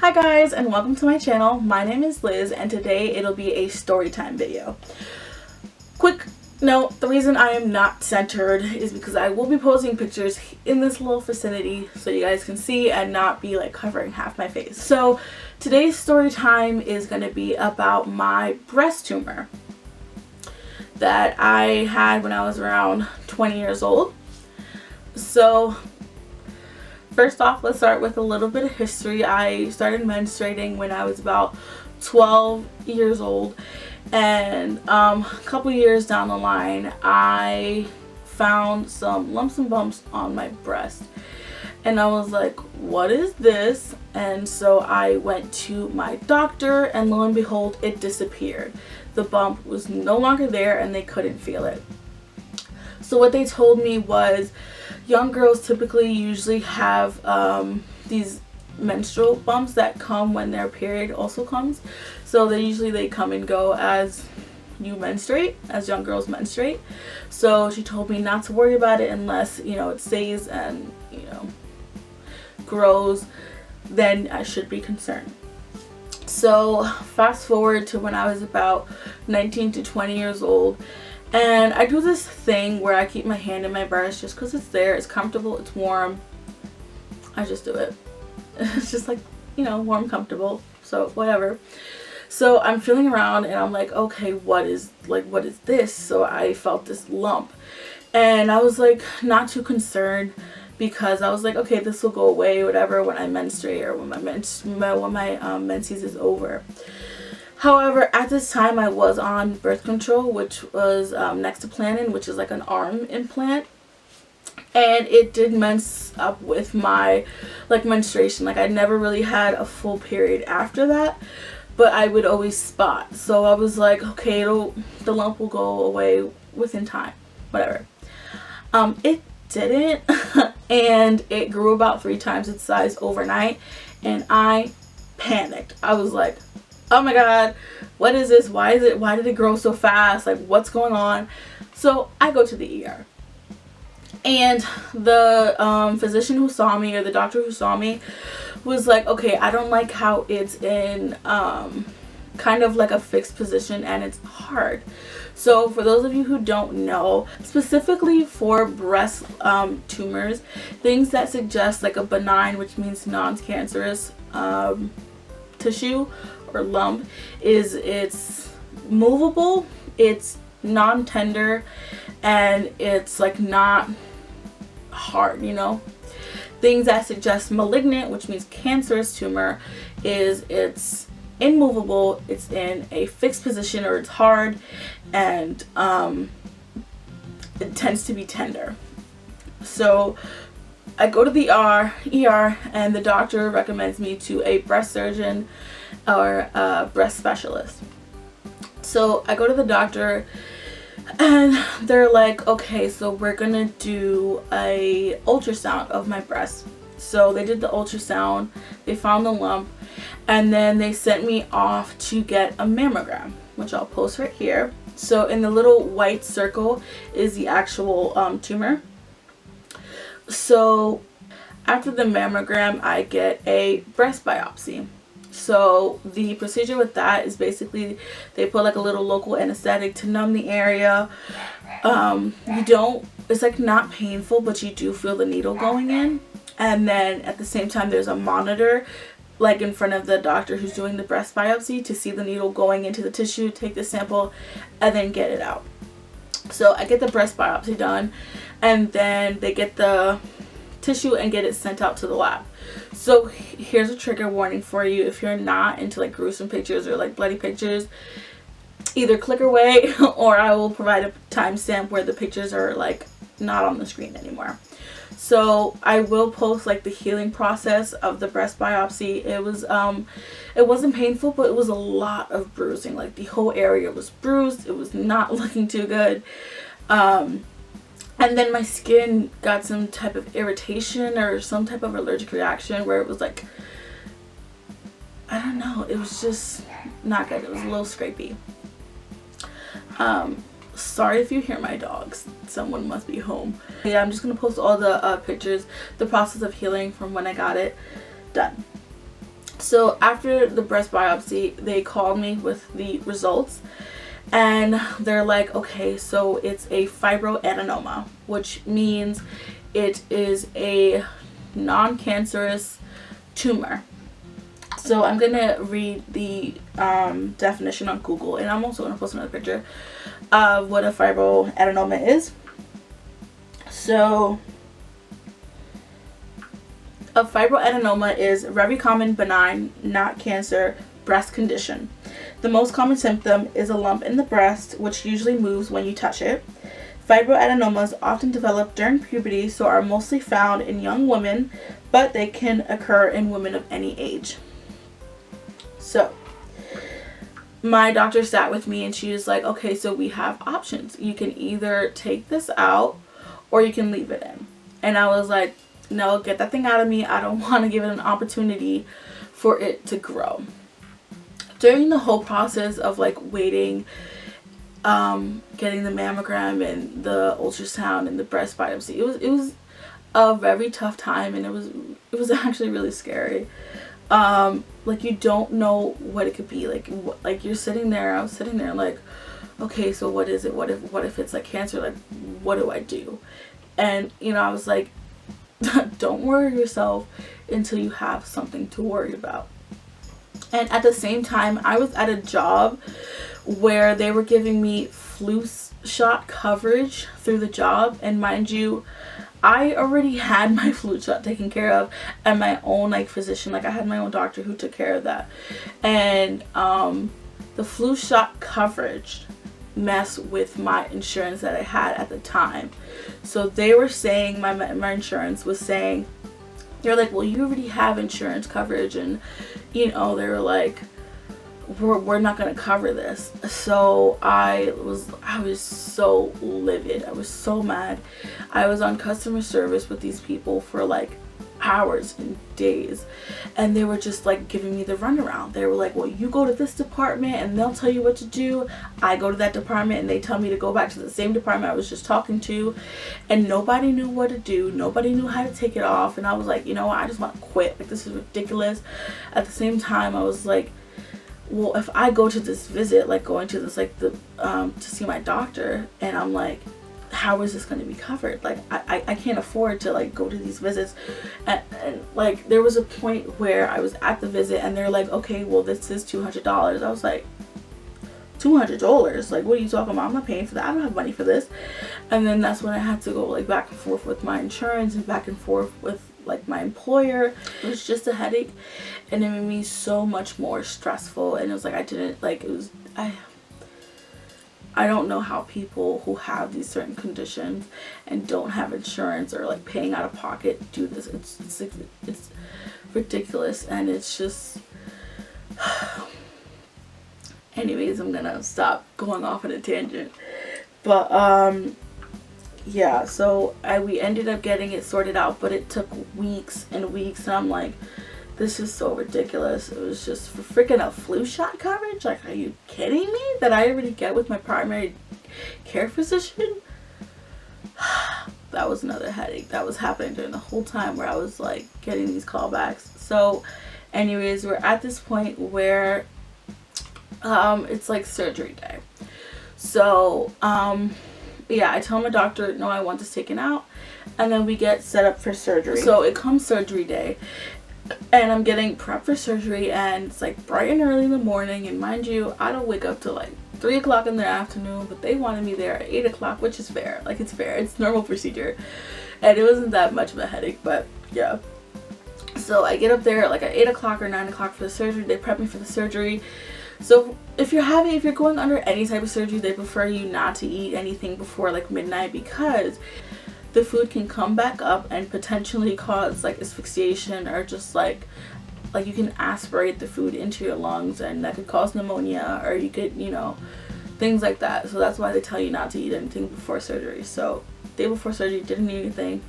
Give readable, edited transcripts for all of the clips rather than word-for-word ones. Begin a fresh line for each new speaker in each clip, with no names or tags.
Hi guys, and welcome to my channel. My name is Liz, and today it'll be a story time video. Quick note, the reason I am not centered is because I will be posting pictures in this little vicinity so you guys can see and not be like covering half my face. So today's story time is going to be about my breast tumor that I had when I was around 20 years old. So first off, let's start with a little bit of history. I started menstruating when I was about 12 years old, and a couple years down the line I found some lumps and bumps on my breast, and I was like, what is this? And so I went to my doctor, and lo and behold, it disappeared. The bump was no longer there and they couldn't feel it. So what they told me was young girls typically usually have these menstrual bumps that come when their period also comes. So they come and go as you menstruate, as young girls menstruate. So she told me not to worry about it unless, it stays and, grows, then I should be concerned. So fast forward to when I was about 19 to 20 years old. And I do this thing where I keep my hand in my breast just because it's there, it's comfortable, it's warm. I just do it. It's just like, warm, comfortable, so whatever. So I'm feeling around and I'm like, okay, what is this? So I felt this lump and I was like not too concerned because I was like, okay, this will go away, whatever, when I menstruate or when my menses is over. However, at this time I was on birth control, which was Nexaplanin, which is like an arm implant, and it did mess up with my menstruation. Like I never really had a full period after that, but I would always spot. So I was like, okay, the lump will go away within time, whatever. It didn't, and it grew about 3 times its size overnight, and I panicked. I was like, oh my god, what is this? Why did it grow so fast? Like, what's going on? So I go to the ER, and the physician who saw me, or the doctor who saw me, was like, okay, I don't like how it's in kind of like a fixed position and it's hard. So for those of you who don't know, specifically for breast tumors, things that suggest like a benign, which means non-cancerous tissue or lump, is it's movable, it's non-tender, and it's like not hard. Things that suggest malignant, which means cancerous tumor, is it's immovable, it's in a fixed position, or it's hard, and it tends to be tender. So I go to the ER and the doctor recommends me to a breast surgeon or a breast specialist. So I go to the doctor and they're like, okay, so we're gonna do a ultrasound of my breast. So they did the ultrasound, they found the lump, and then they sent me off to get a mammogram, which I'll post right here. So in the little white circle is the actual tumor. So after the mammogram, I get a breast biopsy. So the procedure with that is basically they put like a little local anesthetic to numb the area. It's like not painful, but you do feel the needle going in. And then at the same time, there's a monitor like in front of the doctor who's doing the breast biopsy to see the needle going into the tissue, take the sample, and then get it out. So I get the breast biopsy done, and then they get the tissue and get it sent out to the lab. So here's a trigger warning for you. If you're not into like gruesome pictures or like bloody pictures, either click away or I will provide a timestamp where the pictures are like not on the screen anymore. So I will post like the healing process of the breast biopsy. It wasn't painful, but it was a lot of bruising. Like the whole area was bruised. It was not looking too good. And then my skin got some type of irritation or some type of allergic reaction where it was like, I don't know, it was just not good. It was a little scrapey. Sorry if you hear my dogs. Someone must be home. Yeah, I'm just going to post all the pictures, the process of healing from when I got it done. So after the breast biopsy, they called me with the results, and they're like, okay, so it's a fibroadenoma, which means it is a non-cancerous tumor. So I'm gonna read the definition on Google, and I'm also gonna post another picture of what a fibroadenoma is. So a fibroadenoma is a very common benign, not cancer, breast condition. The most common symptom is a lump in the breast, which usually moves when you touch it. Fibroadenomas often develop during puberty, so are mostly found in young women, but they can occur in women of any age. So my doctor sat with me and she was like, okay, so we have options. You can either take this out or you can leave it in. And I was like, no, get that thing out of me. I don't want to give it an opportunity for it to grow. During the whole process of like waiting, getting the mammogram and the ultrasound and the breast biopsy, it was a very tough time, and it was actually really scary. Like, you don't know what it could be. Like you're sitting there, I was sitting there like, okay, so what is it? What if it's like cancer? Like, what do I do? And you know, I was like, don't worry yourself until you have something to worry about. And at the same time, I was at a job where they were giving me flu shot coverage through the job, and mind you, I already had my flu shot taken care of, and my own like physician, like I had my own doctor who took care of that. And the flu shot coverage messed with my insurance that I had at the time. So they were saying, my insurance was saying, they're like, well, you already have insurance coverage, and you know, they were like, we're not gonna cover this. So I was so livid. I was so mad. I was on customer service with these people for like hours and days, and they were just like giving me the runaround. They were like, well, you go to this department and they'll tell you what to do. I go to that department and they tell me to go back to the same department I was just talking to, and nobody knew what to do. Nobody knew how to take it off. And I was like, you know what, I just want to quit. Like, this is ridiculous. At the same time, I was like, well, if I go to this visit, like going to this, like the to see my doctor, and I'm like, how is this going to be covered? Like, I can't afford to like go to these visits. And like, there was a point where I was at the visit and they're like, okay, well, this is $200. I was like, $200? Like, what are you talking about? I'm not paying for that. I don't have money for this. And then that's when I had to go like back and forth with my insurance and back and forth with like my employer. It was just a headache, and it made me so much more stressful. And it was like, I don't know how people who have these certain conditions and don't have insurance or like paying out of pocket do this. It's ridiculous, and it's just anyways, I'm gonna stop going off on a tangent. But yeah, so we ended up getting it sorted out, but it took weeks and weeks, and I'm like, this is so ridiculous. It was just for freaking a flu shot coverage. Like, are you kidding me? That I already get with my primary care physician? That was another headache that was happening during the whole time where I was like getting these callbacks. So anyways, we're at this point where it's like surgery day. So yeah, I tell my doctor, no, I want this taken out, and then we get set up for surgery. So it comes surgery day, and I'm getting prepped for surgery, and it's like bright and early in the morning, and mind you, I don't wake up till like 3 o'clock in the afternoon, but they wanted me there at 8 o'clock, which is fair. Like, it's fair. It's normal procedure, and it wasn't that much of a headache, but yeah. So I get up there like at 8 o'clock or 9 o'clock for the surgery. They prep me for the surgery. So if you're going under any type of surgery, they prefer you not to eat anything before like midnight, because the food can come back up and potentially cause like asphyxiation, or just like you can aspirate the food into your lungs, and that could cause pneumonia, or you could, you know, things like that. So that's why they tell you not to eat anything before surgery. So day before surgery, didn't eat anything.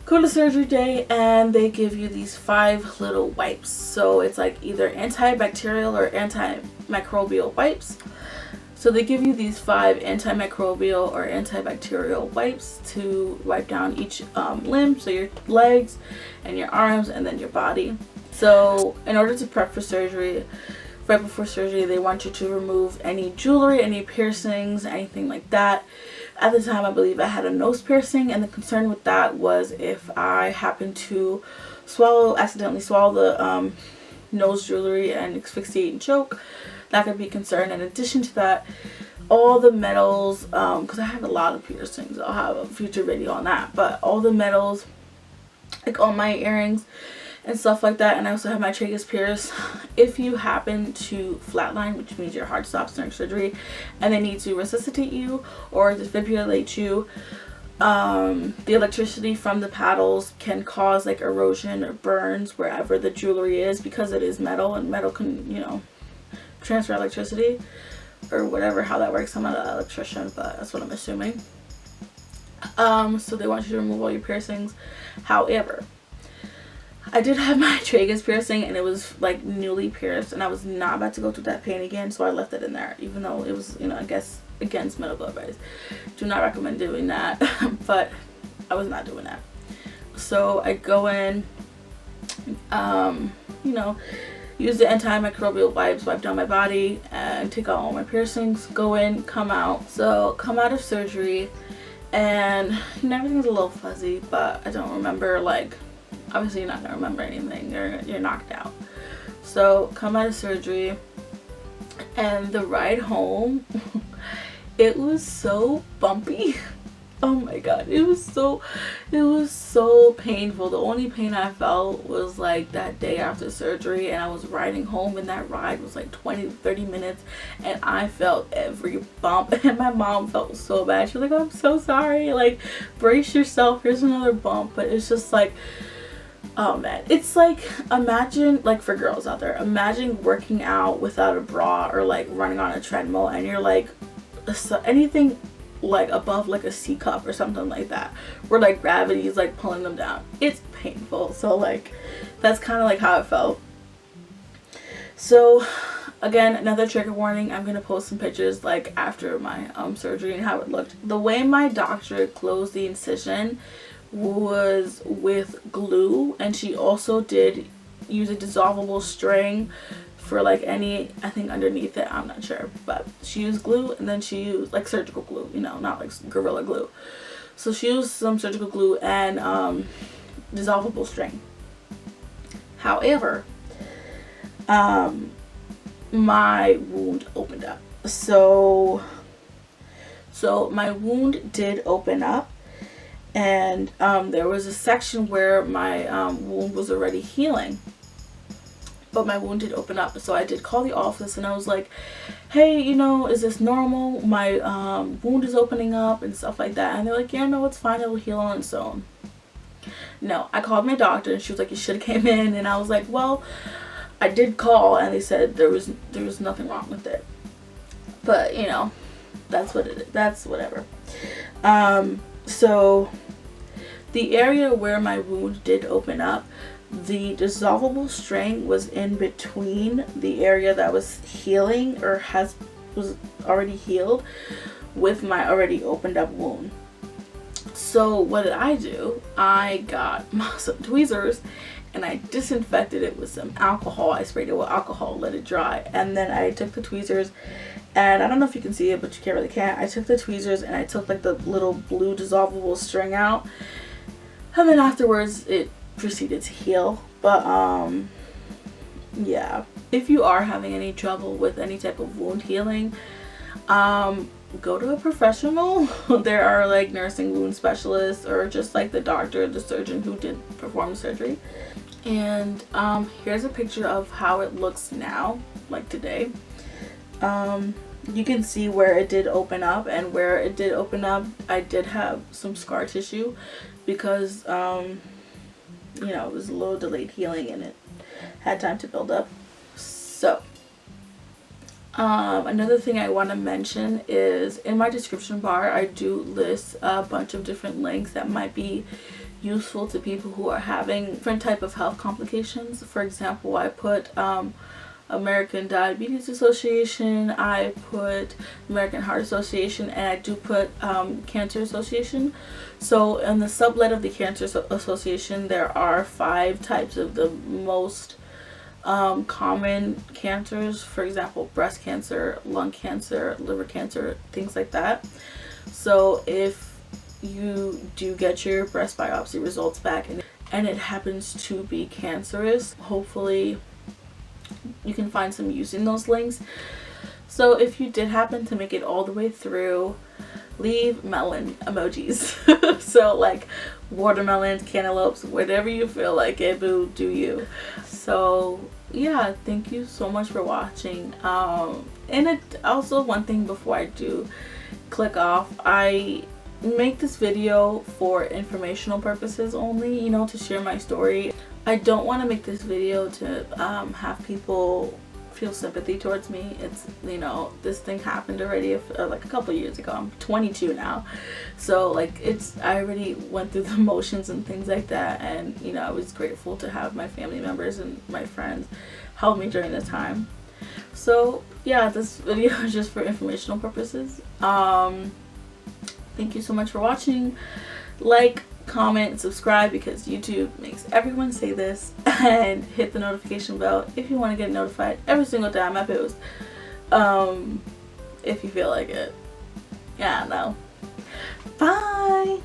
Go to surgery day, and they give you these 5 little wipes. So it's like either antibacterial or antimicrobial wipes. So they give you these 5 antimicrobial or antibacterial wipes to wipe down each limb, so your legs and your arms and then your body. So in order to prep for surgery, right before surgery, they want you to remove any jewelry, any piercings, anything like that. At the time, I believe I had a nose piercing, and the concern with that was if I happened to accidentally swallow the nose jewelry and asphyxiate and choke, that could be a concern. In addition to that, all the metals, because I have a lot of piercings, I'll have a future video on that, but all the metals, like all my earrings and stuff like that, and I also have my tragus pierced. If you happen to flatline, which means your heart stops during surgery, and they need to resuscitate you or defibrillate you, the electricity from the paddles can cause like erosion or burns wherever the jewelry is, because it is metal, and metal can, you know, transfer electricity or whatever, how that works. I'm not an electrician, but that's what I'm assuming. So they want you to remove all your piercings. However, I did have my tragus piercing, and it was like newly pierced, and I was not about to go through that pain again, so I left it in there, even though it was, you know, I guess against medical advice. Do not recommend doing that, but I was not doing that. So I go in, you know, use the antimicrobial wipes, wipe down my body, and take out all my piercings, go in, come out. So come out of surgery, and you know, everything's a little fuzzy, but I don't remember, like, obviously you're not gonna remember anything, you're knocked out. So come out of surgery, and the ride home, it was so bumpy. Oh my god, it was so painful. The only pain I felt was like that day after surgery, and I was riding home, and that ride was like 20 to 30 minutes, and I felt every bump, and my mom felt so bad. She was like, oh, I'm so sorry, like, brace yourself, here's another bump. But it's just like, oh man, it's like, imagine, like, for girls out there, imagine working out without a bra, or like running on a treadmill, and you're like, anything like above like a C cup or something like that, where like gravity is like pulling them down. It's painful. So like, that's kind of like how it felt. So again, another trigger warning, I'm gonna post some pictures like after my surgery and how it looked. The way my doctor closed the incision was with glue, and she also did use a dissolvable string for like any, I think underneath it, I'm not sure, but she used glue, and then she used like surgical glue, you know, not like Gorilla Glue. So she used some surgical glue and dissolvable string. However, my wound opened up. So my wound did open up, and there was a section where my wound was already healing, but my wound did open up. So I did call the office, and I was like, hey, you know, is this normal? My wound is opening up and stuff like that. And they're like, yeah, no, it's fine, it'll heal on its own. No, I called my doctor, and she was like, you should have came in. And I was like, well, I did call, and they said there was nothing wrong with it. But you know, that's what it is. That's whatever. So the area where my wound did open up, the dissolvable string was in between the area that was healing, or was already healed, with my already opened up wound. So what did I do? I got some tweezers, and I disinfected it with some alcohol. I sprayed it with alcohol, let it dry, and then I took the tweezers, and I don't know if you can see it, but you can't really can. I took the tweezers, and I took like the little blue dissolvable string out, and then afterwards it proceeded to heal. But yeah, if you are having any trouble with any type of wound healing, go to a professional. There are like nursing wound specialists, or just like the doctor, the surgeon who did perform the surgery. And here's a picture of how it looks now, like today. You can see where it did open up, and where it did open up, I did have some scar tissue, because you know, it was a little delayed healing, and it had time to build up. So another thing I want to mention is, in my description bar, I do list a bunch of different links that might be useful to people who are having different type of health complications. For example, I put American Diabetes Association, I put American Heart Association, and I do put Cancer Association. So in the sublet of the Cancer Association, there are 5 types of the most common cancers, for example, breast cancer, lung cancer, liver cancer, things like that. So if you do get your breast biopsy results back and it happens to be cancerous, hopefully you can find some use in those links. So if you did happen to make it all the way through, leave melon emojis. So like watermelons, cantaloupes, whatever you feel like it, boo, do you. So yeah, thank you so much for watching. And it also, one thing before I do click off, I make this video for informational purposes only, you know, to share my story. I don't want to make this video to have people feel sympathy towards me. It's, you know, this thing happened already like a couple years ago. I'm 22 now, so like I already went through the motions and things like that, and you know, I was grateful to have my family members and my friends help me during the time. So yeah, this video is just for informational purposes. Thank you so much for watching. Like, comment, subscribe, because YouTube makes everyone say this, and hit the notification bell if you want to get notified every single time I post, if you feel like it. Yeah, no. Bye.